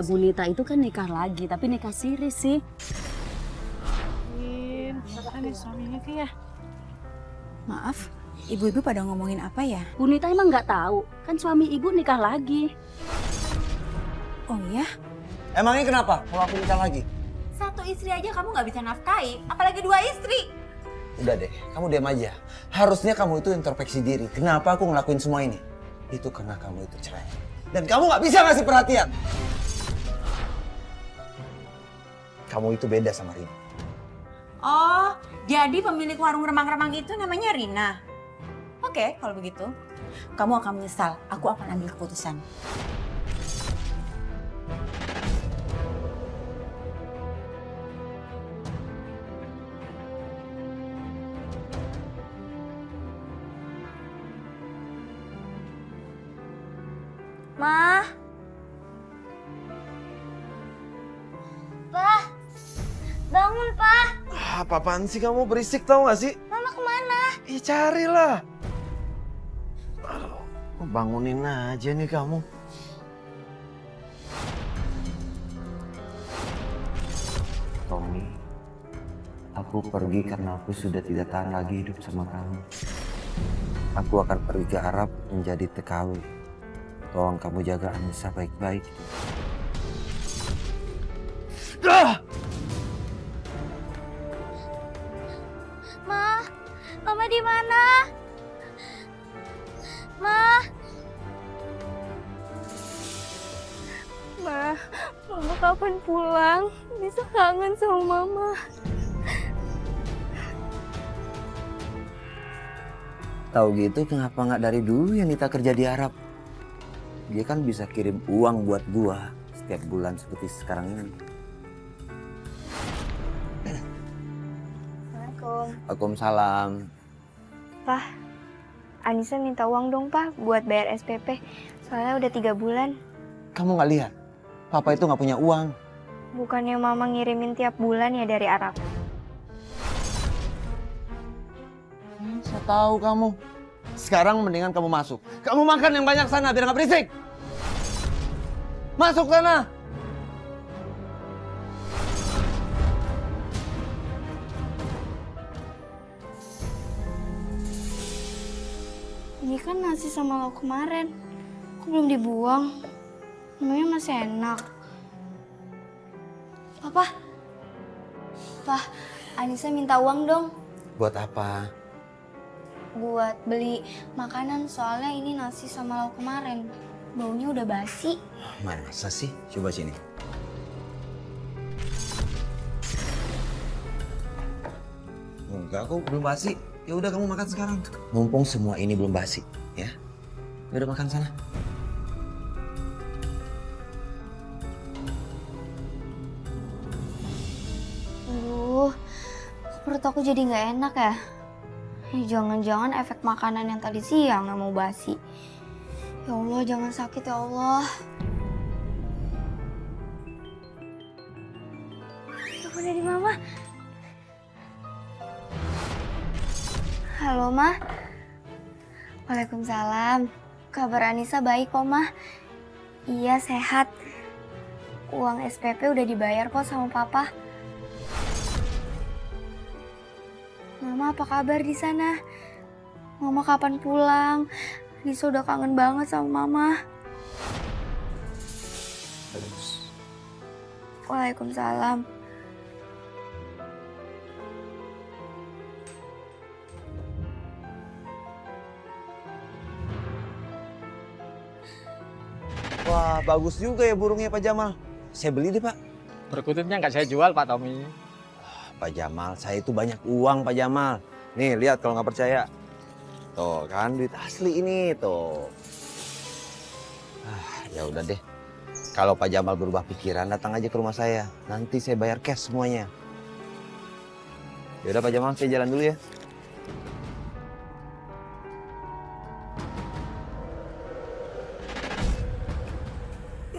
Adiknya Bu Nita itu kan nikah lagi, tapi nikah siri sih. Aneh suaminya ya. Maaf, ibu-ibu pada ngomongin apa ya? Bu Nita emang nggak tahu, kan suami ibu nikah lagi. Oh iya? Emangnya kenapa kalau aku nikah lagi? Satu istri aja kamu nggak bisa nafkahi, apalagi 2 istri. Udah deh, kamu diam aja. Harusnya kamu itu introspeksi diri. Kenapa aku ngelakuin semua ini? Itu karena kamu itu cerai. Dan kamu nggak bisa ngasih perhatian. Kamu itu beda sama Rina. Oh, jadi pemilik warung remang-remang itu namanya Rina. Oke, kalau begitu. Kamu akan menyesal, aku akan ambil keputusan. Ma. Pa. Bangun, Pa. Apa-apaan sih kamu berisik tau gak sih? Mama kemana? Ih carilah. Aduh, kok bangunin aja nih kamu. Tommy, aku pergi karena aku sudah tidak tahan lagi hidup sama kamu. Aku akan pergi ke Arab menjadi TKW. Tolong kamu jaga Anissa baik-baik. Ma. Mama di mana? Ma. Ma, Mama kapan pulang? Bisa kangen sama Mama. Tahu gitu kenapa nggak dari dulu ya Nita kerja di Arab? Dia kan bisa kirim uang buat gua setiap bulan seperti sekarang ini. Assalamualaikum. Waalaikumsalam. Pak, Anissa minta uang dong, Pak, buat bayar SPP. Soalnya udah 3 bulan. Kamu nggak lihat? Papa itu nggak punya uang. Bukannya Mama ngirimin tiap bulan ya dari Arab? Saya tahu kamu. Sekarang mendingan kamu masuk. Kamu makan yang banyak sana biar nggak berisik. Masuk sana. Ini kan nasi sama lauk kemarin. Kok belum dibuang? Namanya masih enak. Papa. Pak, Anissa minta uang dong. Buat apa? Buat beli makanan, soalnya ini nasi sama lauk kemarin. Baunya udah basi. Masa sih? Coba sini. Enggak kok, belum basi. Ya udah kamu makan sekarang. Mumpung semua ini belum basi, ya. Ya udah makan sana. Aduh, perut aku jadi nggak enak ya. Jangan-jangan efek makanan yang tadi siang yang mau basi. Ya Allah, jangan sakit ya Allah. Telepon dari Mama. Halo, Ma. Waalaikumsalam. Kabar Anissa baik kok, Ma. Iya, sehat. Uang SPP udah dibayar kok sama Papa. Mama apa kabar di sana? Mama kapan pulang? Anissa udah kangen banget sama Mama. Waalaikumsalam. Wah, bagus juga ya burungnya Pak Jamal. Saya beli deh, Pak. Perkututnya nggak saya jual, Pak Tommy. Pak Jamal, saya itu banyak uang, Pak Jamal. Nih, lihat kalau nggak percaya. Tuh, kan duit asli ini, tuh. Ya udah deh. Kalau Pak Jamal berubah pikiran, datang aja ke rumah saya. Nanti saya bayar cash semuanya. Ya udah Pak Jamal, saya jalan dulu ya.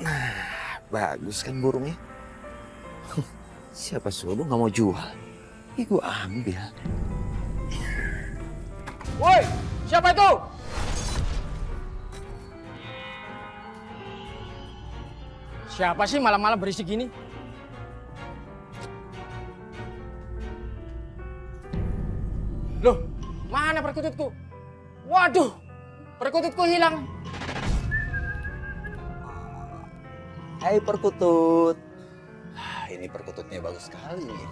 Nah, bagus kan burungnya. Siapa suruh nggak mau jual? Ya gue ambil. Woi, siapa itu? Siapa sih malam-malam berisik gini? Loh, mana perkututku? Waduh, perkututku hilang. Hai perkutut. Ini perkututnya bagus sekali nih.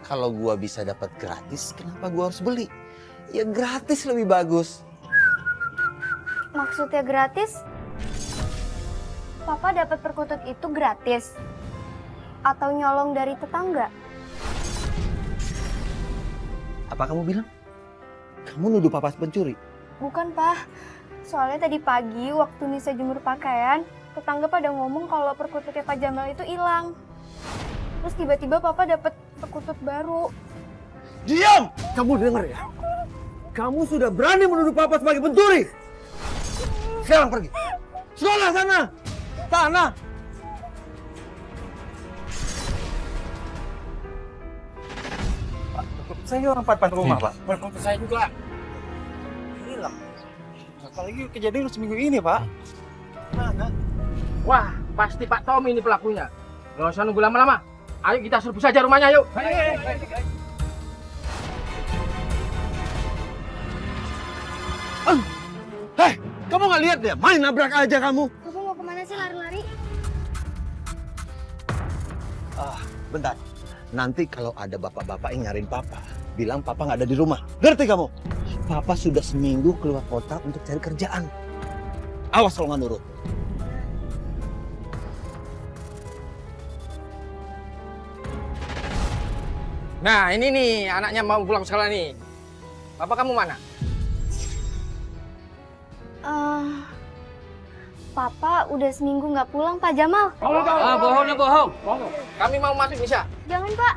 Kalau gua bisa dapat gratis, kenapa gua harus beli? Ya gratis lebih bagus. Maksudnya gratis? Papa dapat perkutut itu gratis? Atau nyolong dari tetangga? Apa kamu bilang? Kamu nuduh papa pencuri? Bukan, Pak. Soalnya tadi pagi waktu Nisa jemur pakaian, tetangga pada ngomong kalau perkututnya Pak Jamal itu hilang. Terus tiba-tiba Papa dapat perkutut baru. Diam! Kamu dengar ya? Kamu sudah berani menuduh papa sebagai pencuri. Sekarang pergi. Sekolah sana. Sana. Saya orang empat rumah, Pak. Perkutut saya juga hilang. Apalagi kejadian seminggu ini, Pak. Mana? Wah, pasti Pak Tommy ini pelakunya. Nggak usah nunggu lama-lama. Ayo kita serbu saja rumahnya, yuk. Hei, kamu nggak lihat ya? Main nabrak aja kamu. Papa mau kemana sih lari-lari? Bentar. Nanti kalau ada bapak-bapak yang nyariin papa, bilang papa nggak ada di rumah. Ngerti kamu? Papa sudah seminggu keluar kota untuk cari kerjaan. Awas kalau nggak nurut. Nah, ini nih anaknya mau pulang sekolah nih. Bapak kamu mana? Papa udah seminggu nggak pulang, Pak Jamal. Bohongnya bohong. Kami mau masuk bisa. Jangan, Pak.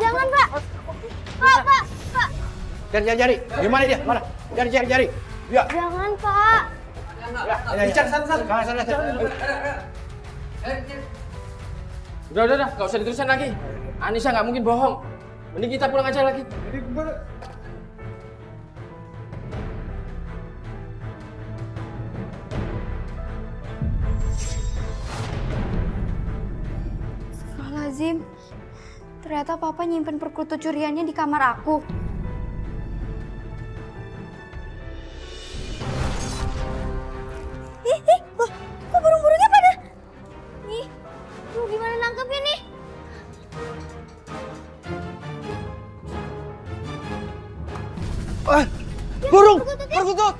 Jangan, Pak. Pak. Cari. Gimana dia? Mana? Cari. Ya. Jangan, Pak. Cari sana. Udah. Gak usah diterusin lagi. Anissa nggak mungkin bohong. Mending kita pulang aja lagi. Astagfirullahaladzim. Ternyata Papa nyimpen perkutut curiannya di kamar aku. Kok burung-burungnya pada? Ih, lu gimana nangkepnya nih? Burung! Perkutut!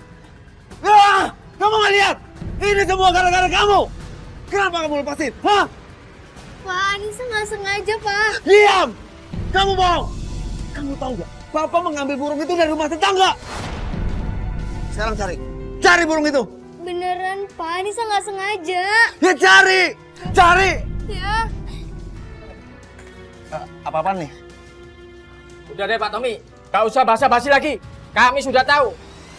Ah, kamu nggak lihat? Ini semua gara-gara kamu! Kenapa kamu lepasin? Hah? Pak, Anissa nggak sengaja, Pak. Diam! Kamu bohong! Kamu tahu nggak? Papa mengambil burung itu dari rumah tetangga. Sekarang cari. Cari burung itu. Beneran, Pak. Anissa nggak sengaja. Ya cari! Cari! Ya. Apa-apaan nih? Udah deh Pak Tommy. Gak usah basa-basi lagi. Kami sudah tahu.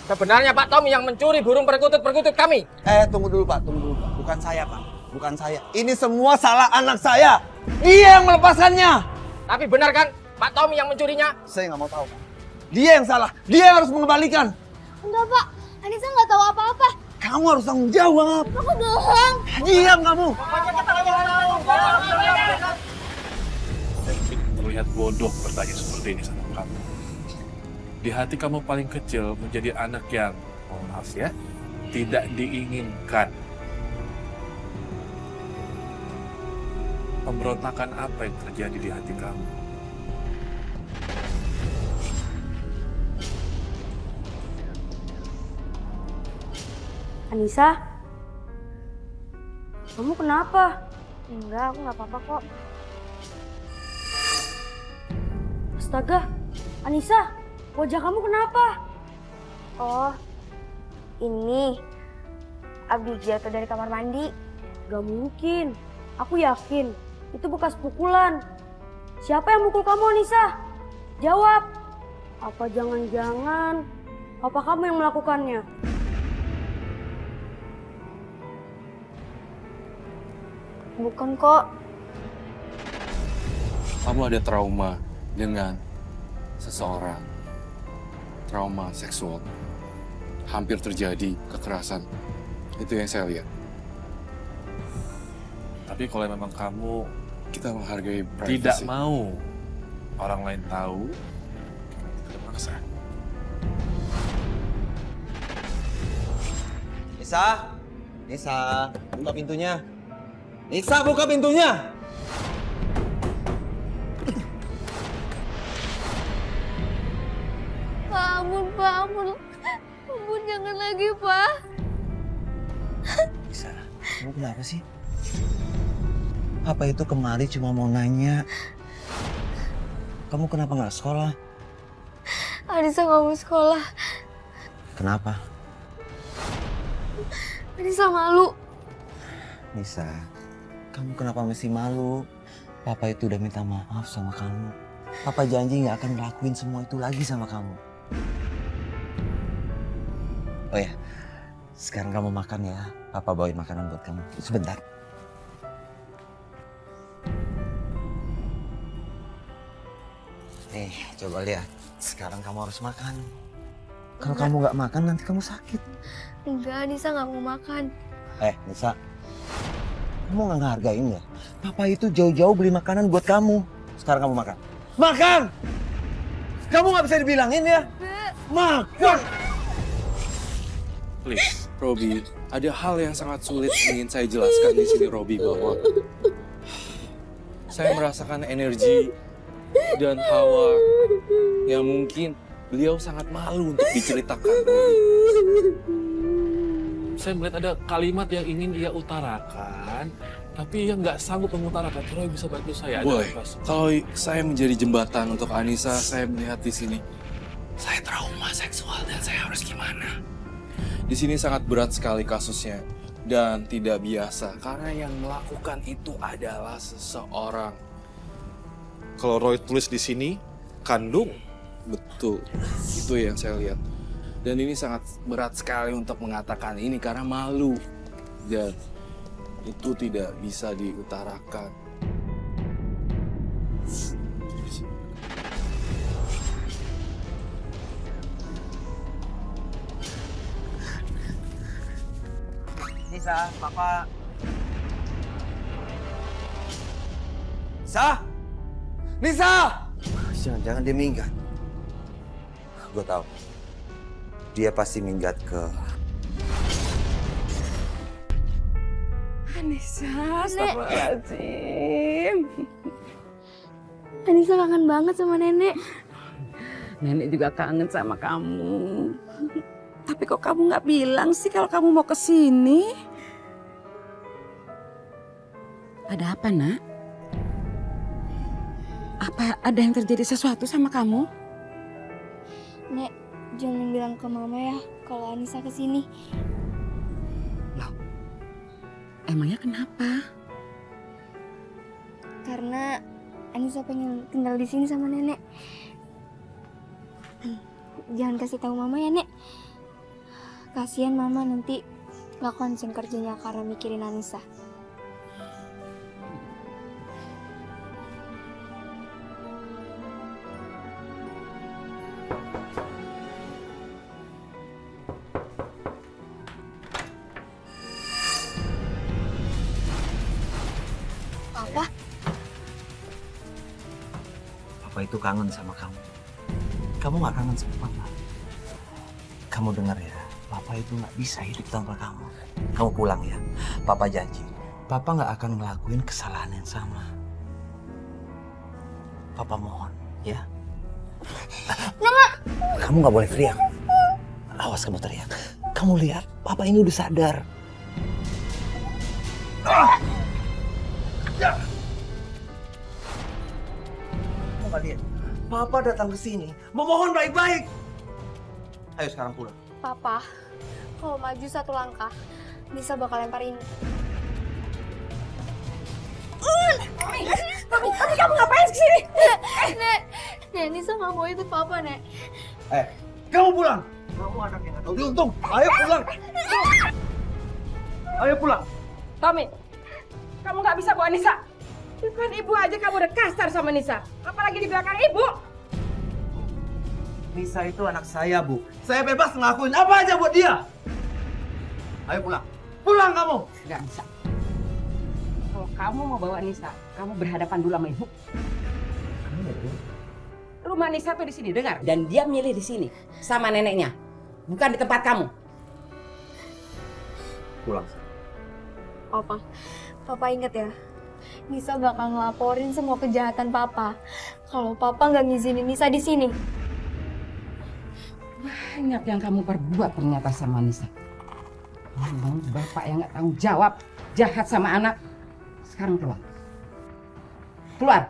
Sebenarnya Pak Tommy yang mencuri burung perkutut kami. Tunggu dulu Pak. Bukan saya Pak. Bukan saya. Ini semua salah anak saya. Dia yang melepaskannya. Tapi benar kan Pak Tommy yang mencurinya? Saya nggak mau tahu Pak. Dia yang salah. Dia yang harus mengembalikan. Enggak, Pak. Anissa nggak tahu apa-apa. Kamu harus tanggung jawab. Aku bohong. Diam kamu. Terlihat bodoh bertanya seperti ini sama kamu. Di hati kamu paling kecil menjadi anak yang, maaf ya, tidak diinginkan. Pemberontakan apa yang terjadi di hati kamu? Anissa? Kamu kenapa? Enggak, aku nggak apa-apa kok. Astaga, Anissa, wajah kamu kenapa? Oh, ini Abi jatuh dari kamar mandi. Gak mungkin, aku yakin itu bekas pukulan. Siapa yang mukul kamu, Anissa? Jawab. Apa jangan-jangan papa kamu yang melakukannya? Bukan kok. Kamu ada trauma dengan seseorang. Trauma seksual. Hampir terjadi kekerasan. Itu yang saya lihat. Tapi kalau memang kamu Kita menghargai tidak privacy. mau orang lain tahu, tidak maksa. Nisa, Nisa, buka pintunya. Nisa, buka pintunya. Pak, ampun, Pak, ampun. Ampun, jangan lagi, Pak. Nisa, kamu kenapa sih? Apa itu kemari cuma mau nanya? Kamu kenapa nggak sekolah? Anissa nggak mau sekolah. Kenapa? Anissa malu. Nisa, kamu kenapa mesti malu? Papa itu udah minta maaf sama kamu. Papa janji nggak akan ngelakuin semua itu lagi sama kamu. Oh ya, sekarang kamu makan ya. Papa bawain makanan buat kamu. Sebentar. Nih, coba lihat. Sekarang kamu harus makan. Kalau kamu nggak makan, nanti kamu sakit. Enggak, Anissa nggak mau makan. Nisa, kamu nggak ngehargain ya? Papa itu jauh-jauh beli makanan buat kamu. Sekarang kamu makan. Makan! Kamu nggak bisa dibilangin ya? Makan! Please, Robi, ada hal yang sangat sulit ingin saya jelaskan di sini, Robi, bahwa saya merasakan energi dan hawa yang mungkin beliau sangat malu untuk diceritakan, Robi. Saya melihat ada kalimat yang ingin ia utarakan, tapi ia nggak sanggup mengutarakan. Roy bisa bantu saya? Boy, kalau saya menjadi jembatan untuk Anissa, saya melihat di sini, saya trauma seksual dan saya harus gimana? Di sini sangat berat sekali kasusnya dan tidak biasa karena yang melakukan itu adalah seseorang. Kalau Roy tulis di sini, kandung. Betul, itu yang saya lihat. Dan ini sangat berat sekali untuk mengatakan ini karena malu dan itu tidak bisa diutarakan. Nisa, Papa. Nisa! Nisa! Jangan-jangan dia minggat. Gue tahu. Dia pasti minggat ke... Anissa, astagfirullahaladzim. Anissa kangen banget sama nenek. Nenek juga kangen sama kamu. Tapi kok kamu nggak bilang sih kalau kamu mau ke sini? Ada apa, Nak? Apa ada yang terjadi sesuatu sama kamu? Nek, jangan bilang ke mama ya kalau Anissa kesini. Loh, emangnya kenapa? Karena Anissa pengen tinggal di sini sama nenek. Jangan kasih tahu mama ya, Nek. Kasihan mama nanti gak konsen kerjanya karena mikirin Anissa. Papa? Papa itu kangen sama kamu. Kamu gak kangen sama Papa. Kamu dengar ya, Papa itu gak bisa hidup tanpa kamu. Kamu pulang ya, Papa janji. Papa gak akan ngelakuin kesalahan yang sama. Papa mohon, ya. Kamu gak boleh teriak. Awas kamu teriak. Kamu lihat, Papa ini udah sadar. Kamu gak lihat? Papa datang ke sini, memohon baik-baik. Ayo sekarang pulang. Papa, kalau maju satu langkah, Nisa bakal lempar ini. Tapi kamu ngapain kesini? Nek, Nisa nggak mau ikut Papa, Nek. Kamu pulang. Kamu anak yang gak tahu diuntung. Ayo pulang. Ayo pulang. Tommy, kamu nggak bisa bawa Nisa. Bukan ibu aja kamu udah kasar sama Nisa. Apalagi di belakang ibu. Nisa itu anak saya, Bu. Saya bebas ngelakuin apa aja buat dia. Ayo pulang. Pulang kamu. Nggak bisa. Kalau kamu mau bawa Nisa, kamu berhadapan dulu sama ibu. Rumah Nisa tuh di sini, dengar. Dan dia milih di sini sama neneknya, bukan di tempat kamu. Pulang. Papa inget ya, Nisa bakal ngelaporin semua kejahatan Papa. Kalau Papa nggak ngizinin Nisa di sini. Banyak yang kamu perbuat ternyata sama Nisa. Bapak yang nggak tanggung jawab, jahat sama anak. Sekarang keluar. Keluar.